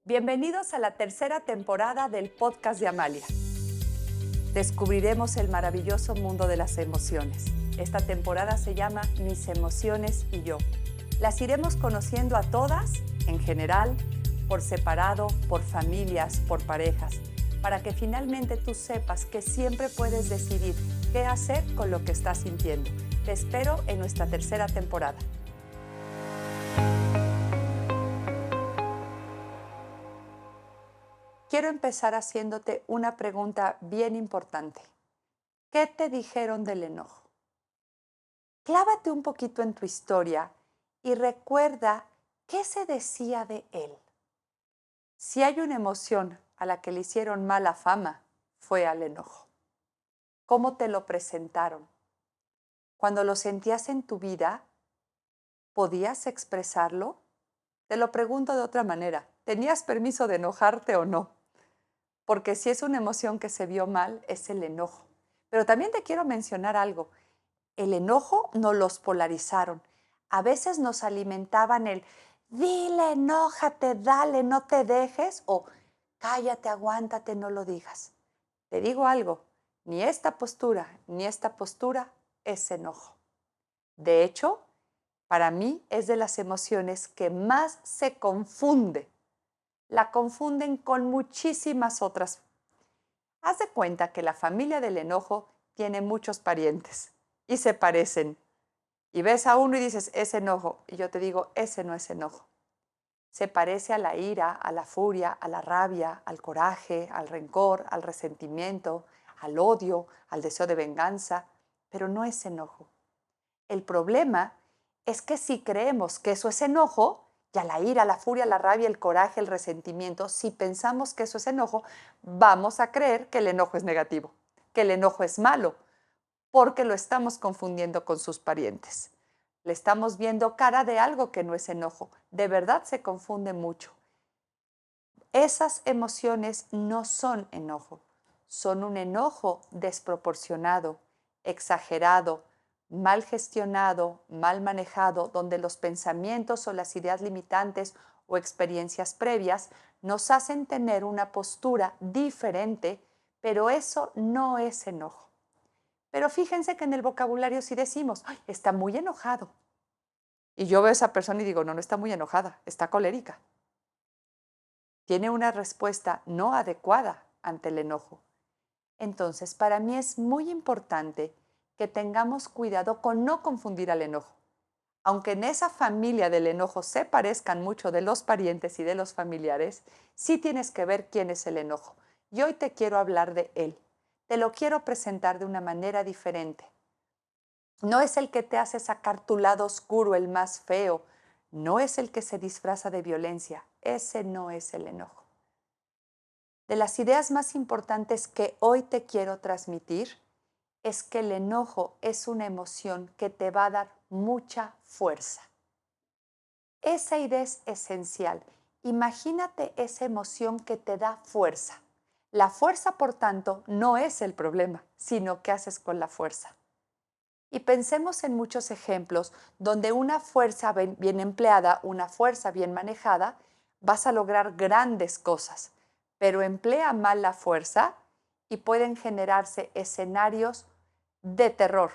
Bienvenidos a la tercera temporada del podcast de Amalia. Descubriremos el maravilloso mundo de las emociones. Esta temporada se llama Mis emociones y yo. Las iremos conociendo a todas, en general, por separado, por familias, por parejas, para que finalmente tú sepas que siempre puedes decidir qué hacer con lo que estás sintiendo. Te espero en nuestra tercera temporada. Quiero empezar haciéndote una pregunta bien importante. ¿Qué te dijeron del enojo? Clávate un poquito en tu historia y recuerda qué se decía de él. Si hay una emoción a la que le hicieron mala fama, fue al enojo. ¿Cómo te lo presentaron? Cuando lo sentías en tu vida, ¿podías expresarlo? Te lo pregunto de otra manera. ¿Tenías permiso de enojarte o no? Porque si es una emoción que se vio mal, es el enojo. Pero también te quiero mencionar algo. El enojo nos los polarizaron. A veces nos alimentaban el dile, enójate, dale, no te dejes, o cállate, aguántate, no lo digas. Te digo algo, ni esta postura ni esta postura es enojo. De hecho, para mí es de las emociones que más se confunde. La confunden con muchísimas otras. Haz de cuenta que la familia del enojo tiene muchos parientes y se parecen. Y ves a uno y dices, es enojo. Y yo te digo, ese no es enojo. Se parece a la ira, a la furia, a la rabia, al coraje, al rencor, al resentimiento, al odio, al deseo de venganza, pero no es enojo. El problema es que si creemos que eso es enojo, ya la ira, la furia, la rabia, el coraje, el resentimiento, si pensamos que eso es enojo, vamos a creer que el enojo es negativo, que el enojo es malo, porque lo estamos confundiendo con sus parientes. Le estamos viendo cara de algo que no es enojo. De verdad se confunde mucho. Esas emociones no son enojo, son un enojo desproporcionado, exagerado, mal gestionado, mal manejado, donde los pensamientos o las ideas limitantes o experiencias previas nos hacen tener una postura diferente, pero eso no es enojo. Pero fíjense que en el vocabulario sí decimos, "Ay, está muy enojado". Y yo veo a esa persona y digo, no, no está muy enojada, está colérica. Tiene una respuesta no adecuada ante el enojo. Entonces, para mí es muy importante que tengamos cuidado con no confundir al enojo. Aunque en esa familia del enojo se parezcan mucho de los parientes y de los familiares, sí tienes que ver quién es el enojo. Y hoy te quiero hablar de él. Te lo quiero presentar de una manera diferente. No es el que te hace sacar tu lado oscuro, el más feo. No es el que se disfraza de violencia. Ese no es el enojo. De las ideas más importantes que hoy te quiero transmitir es que el enojo es una emoción que te va a dar mucha fuerza. Esa idea es esencial. Imagínate esa emoción que te da fuerza. La fuerza, por tanto, no es el problema, sino qué haces con la fuerza. Y pensemos en muchos ejemplos donde una fuerza bien empleada, una fuerza bien manejada, vas a lograr grandes cosas, pero emplea mal la fuerza y pueden generarse escenarios de terror,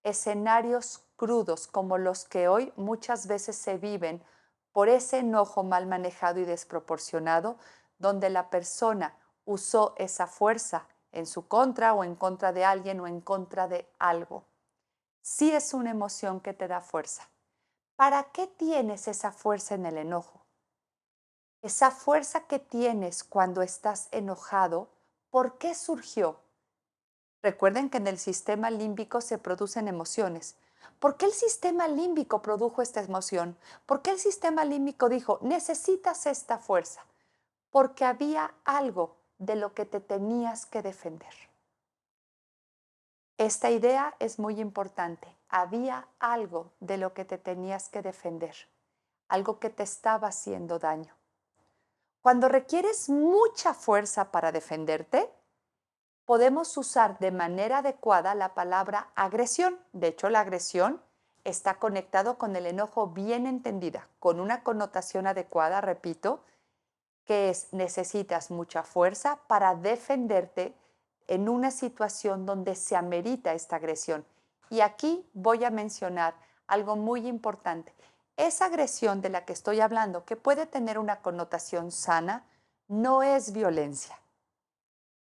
escenarios crudos como los que hoy muchas veces se viven por ese enojo mal manejado y desproporcionado, donde la persona usó esa fuerza en su contra o en contra de alguien o en contra de algo. Sí es una emoción que te da fuerza. ¿Para qué tienes esa fuerza en el enojo? Esa fuerza que tienes cuando estás enojado, ¿por qué surgió? Recuerden que en el sistema límbico se producen emociones. ¿Por qué el sistema límbico produjo esta emoción? ¿Por qué el sistema límbico dijo, necesitas esta fuerza? Porque había algo de lo que te tenías que defender. Esta idea es muy importante. Había algo de lo que te tenías que defender, algo que te estaba haciendo daño. Cuando requieres mucha fuerza para defenderte, podemos usar de manera adecuada la palabra agresión. De hecho, la agresión está conectado con el enojo bien entendida, con una connotación adecuada, repito, que es necesitas mucha fuerza para defenderte en una situación donde se amerita esta agresión. Y aquí voy a mencionar algo muy importante. Esa agresión de la que estoy hablando, que puede tener una connotación sana, no es violencia.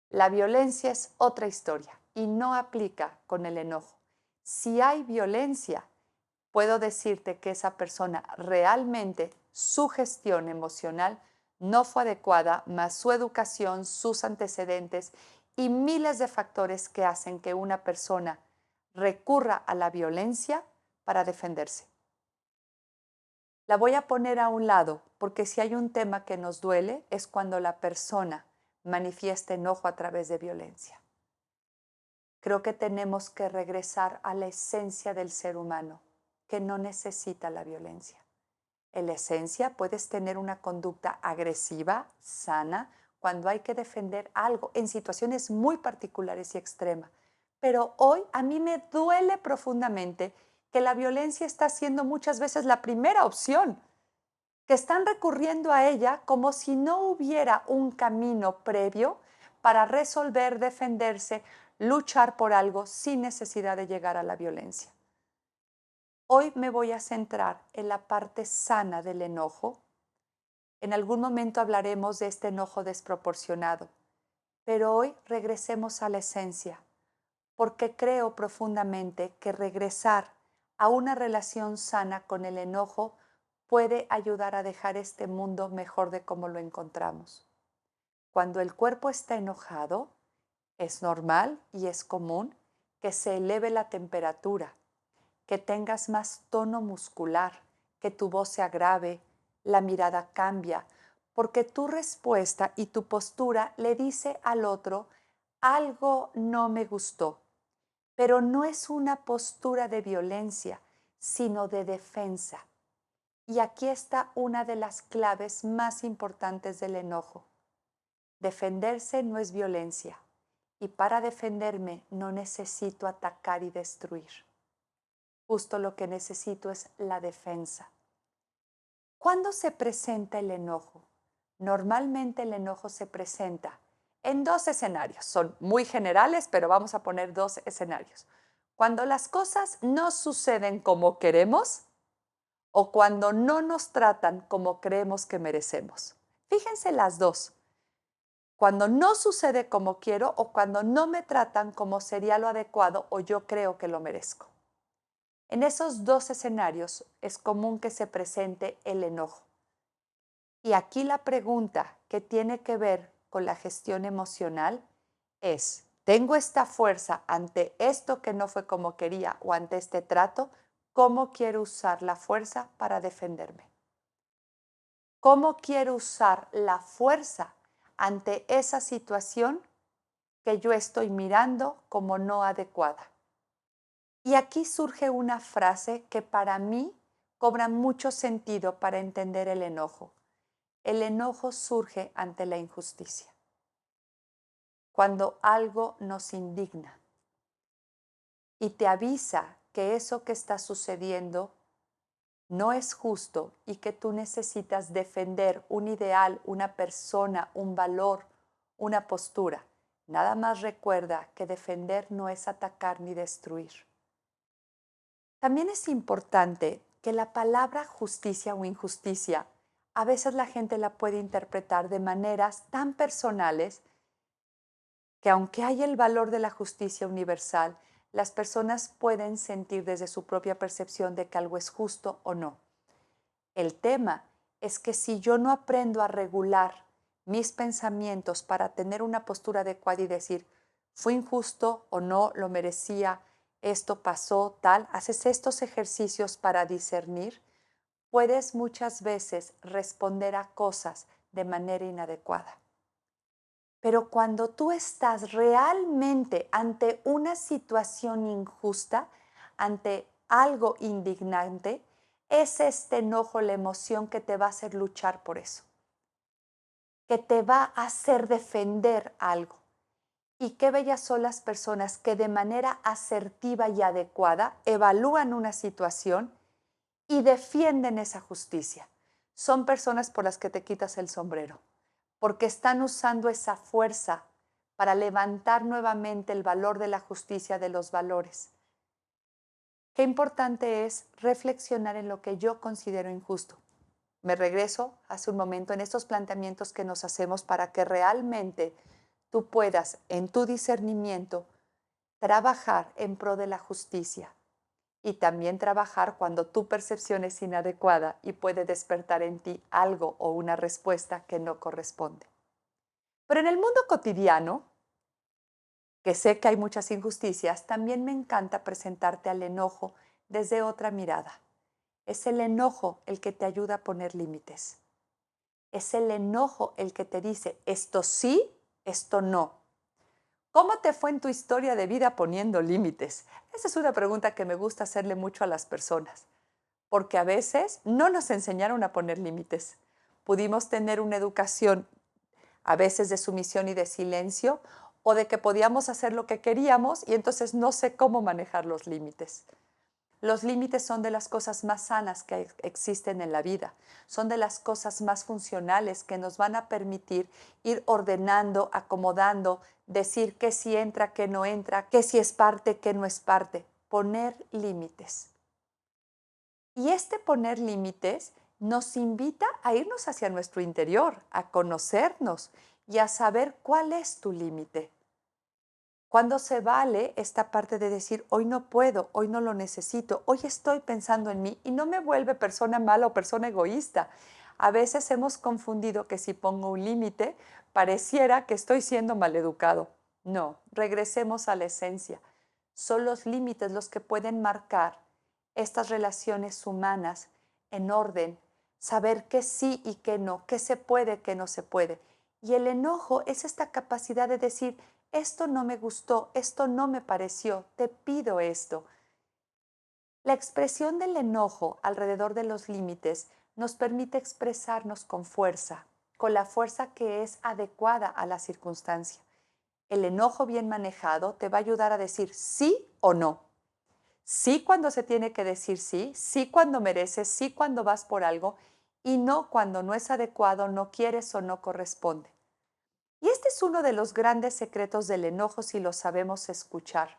La violencia es otra historia y no aplica con el enojo. Si hay violencia, puedo decirte que esa persona realmente, su gestión emocional no fue adecuada, más su educación, sus antecedentes y miles de factores que hacen que una persona recurra a la violencia para defenderse. La voy a poner a un lado porque si hay un tema que nos duele es cuando la persona manifiesta enojo a través de violencia. Creo que tenemos que regresar a la esencia del ser humano, que no necesita la violencia. En la esencia puedes tener una conducta agresiva, sana, cuando hay que defender algo en situaciones muy particulares y extremas. Pero hoy a mí me duele profundamente que la violencia está siendo muchas veces la primera opción, que están recurriendo a ella como si no hubiera un camino previo para resolver, defenderse, luchar por algo sin necesidad de llegar a la violencia. Hoy me voy a centrar en la parte sana del enojo. En algún momento hablaremos de este enojo desproporcionado, pero hoy regresemos a la esencia, porque creo profundamente que regresar a una relación sana con el enojo puede ayudar a dejar este mundo mejor de como lo encontramos. Cuando el cuerpo está enojado, es normal y es común que se eleve la temperatura, que tengas más tono muscular, que tu voz se agrave, la mirada cambia, porque tu respuesta y tu postura le dice al otro, algo no me gustó, pero no es una postura de violencia, sino de defensa. Y aquí está una de las claves más importantes del enojo. Defenderse no es violencia, y para defenderme no necesito atacar y destruir. Justo lo que necesito es la defensa. ¿Cuándo se presenta el enojo? Normalmente el enojo se presenta en dos escenarios. Son muy generales, pero vamos a poner dos escenarios. Cuando las cosas no suceden como queremos o cuando no nos tratan como creemos que merecemos. Fíjense las dos. Cuando no sucede como quiero o cuando no me tratan como sería lo adecuado o yo creo que lo merezco. En esos dos escenarios es común que se presente el enojo. Y aquí la pregunta que tiene que ver con la gestión emocional es, ¿tengo esta fuerza ante esto que no fue como quería o ante este trato? ¿Cómo quiero usar la fuerza para defenderme? ¿Cómo quiero usar la fuerza ante esa situación que yo estoy mirando como no adecuada? Y aquí surge una frase que para mí cobra mucho sentido para entender el enojo. El enojo surge ante la injusticia. Cuando algo nos indigna y te avisa que eso que está sucediendo no es justo y que tú necesitas defender un ideal, una persona, un valor, una postura. Nada más recuerda que defender no es atacar ni destruir. También es importante que la palabra justicia o injusticia a veces la gente la puede interpretar de maneras tan personales que aunque hay el valor de la justicia universal, las personas pueden sentir desde su propia percepción de que algo es justo o no. El tema es que si yo no aprendo a regular mis pensamientos para tener una postura adecuada y decir, fue injusto o no, lo merecía, esto pasó, tal, haces estos ejercicios para discernir, puedes muchas veces responder a cosas de manera inadecuada. Pero cuando tú estás realmente ante una situación injusta, ante algo indignante, es este enojo, la emoción que te va a hacer luchar por eso, que te va a hacer defender algo. Y qué bellas son las personas que de manera asertiva y adecuada evalúan una situación y defienden esa justicia. Son personas por las que te quitas el sombrero. porque están usando esa fuerza para levantar nuevamente el valor de la justicia de los valores. Qué importante es reflexionar en lo que yo considero injusto. Me regreso hace un momento en estos planteamientos que nos hacemos para que realmente tú puedas, en tu discernimiento, trabajar en pro de la justicia y también trabajar cuando tu percepción es inadecuada y puede despertar en ti algo o una respuesta que no corresponde. Pero en el mundo cotidiano, que sé que hay muchas injusticias, también me encanta presentarte al enojo desde otra mirada. Es el enojo el que te ayuda a poner límites. Es el enojo el que te dice, esto sí, esto no. ¿Cómo te fue en tu historia de vida poniendo límites? Esa es una pregunta que me gusta hacerle mucho a las personas, porque a veces no nos enseñaron a poner límites. Pudimos tener una educación a veces de sumisión y de silencio, o de que podíamos hacer lo que queríamos y entonces no sé cómo manejar los límites. Los límites son de las cosas más sanas que existen en la vida, son de las cosas más funcionales que nos van a permitir ir ordenando, acomodando, decir qué sí entra, qué no entra, qué sí es parte, qué no es parte, poner límites. Y este poner límites nos invita a irnos hacia nuestro interior, a conocernos y a saber cuál es tu límite. Cuando se vale esta parte de decir, hoy no puedo, hoy no lo necesito, hoy estoy pensando en mí y no me vuelve persona mala o persona egoísta. A veces hemos confundido que si pongo un límite, pareciera que estoy siendo maleducado. No, regresemos a la esencia. Son los límites los que pueden marcar estas relaciones humanas en orden, saber qué sí y qué no, qué se puede, qué no se puede. Y el enojo es esta capacidad de decir, esto no me gustó, esto no me pareció, te pido esto. La expresión del enojo alrededor de los límites nos permite expresarnos con la fuerza que es adecuada a la circunstancia. El enojo bien manejado te va a ayudar a decir sí o no. Sí cuando se tiene que decir sí, sí cuando mereces, sí cuando vas por algo y no cuando no es adecuado, no quieres o no corresponde. Y este es uno de los grandes secretos del enojo si lo sabemos escuchar,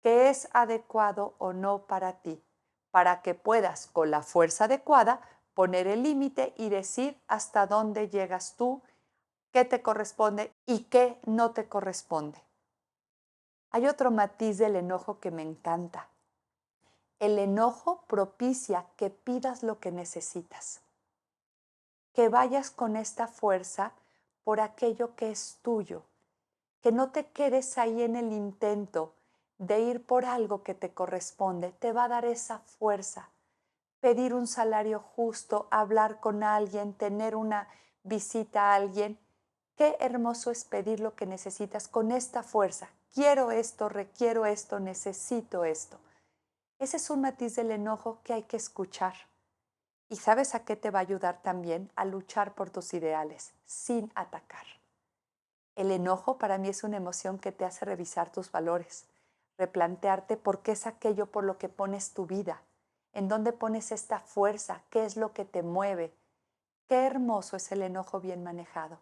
que es adecuado o no para ti, para que puedas con la fuerza adecuada poner el límite y decir hasta dónde llegas tú, qué te corresponde y qué no te corresponde. Hay otro matiz del enojo que me encanta. El enojo propicia que pidas lo que necesitas, que vayas con esta fuerza por aquello que es tuyo, que no te quedes ahí en el intento de ir por algo que te corresponde, te va a dar esa fuerza. Pedir un salario justo, hablar con alguien, tener una visita a alguien. Qué hermoso es pedir lo que necesitas con esta fuerza. Quiero esto, requiero esto, necesito esto. Ese es un matiz del enojo que hay que escuchar. ¿Y sabes a qué te va a ayudar también? A luchar por tus ideales, sin atacar. El enojo para mí es una emoción que te hace revisar tus valores, replantearte por qué es aquello por lo que pones tu vida, en dónde pones esta fuerza, qué es lo que te mueve. Qué hermoso es el enojo bien manejado.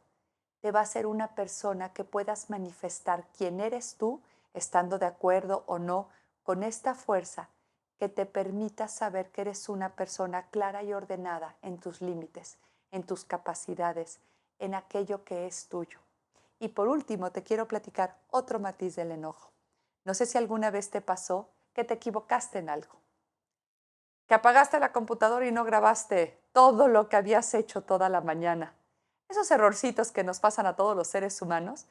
Te va a hacer una persona que puedas manifestar quién eres tú, estando de acuerdo o no con esta fuerza que te permita saber que eres una persona clara y ordenada en tus límites, en tus capacidades, en aquello que es tuyo. Y por último, te quiero platicar otro matiz del enojo. No sé si alguna vez te pasó que te equivocaste en algo, que apagaste la computadora y no grabaste todo lo que habías hecho toda la mañana. Esos errorcitos que nos pasan a todos los seres humanos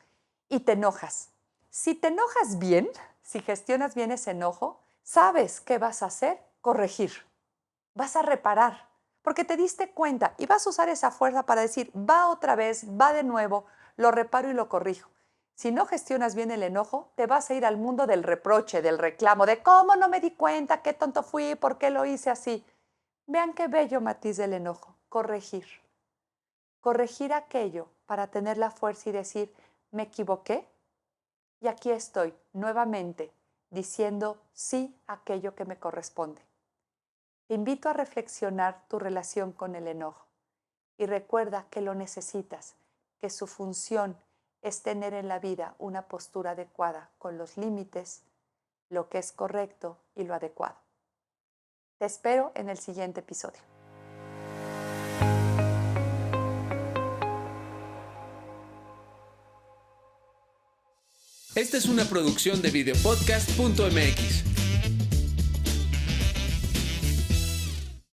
y te enojas. Si te enojas bien, si gestionas bien ese enojo, sabes qué vas a hacer, corregir. Vas a reparar, porque te diste cuenta y vas a usar esa fuerza para decir, va otra vez, va de nuevo, lo reparo y lo corrijo. Si no gestionas bien el enojo, te vas a ir al mundo del reproche, del reclamo, de cómo no me di cuenta, qué tonto fui, por qué lo hice así. Vean qué bello matiz del enojo, corregir. Corregir aquello para tener la fuerza y decir, me equivoqué y aquí estoy nuevamente diciendo sí a aquello que me corresponde. Te invito a reflexionar tu relación con el enojo y recuerda que lo necesitas. que su función es tener en la vida una postura adecuada con los límites, lo que es correcto y lo adecuado. Te espero en el siguiente episodio. Esta es una producción de videopodcast.mx.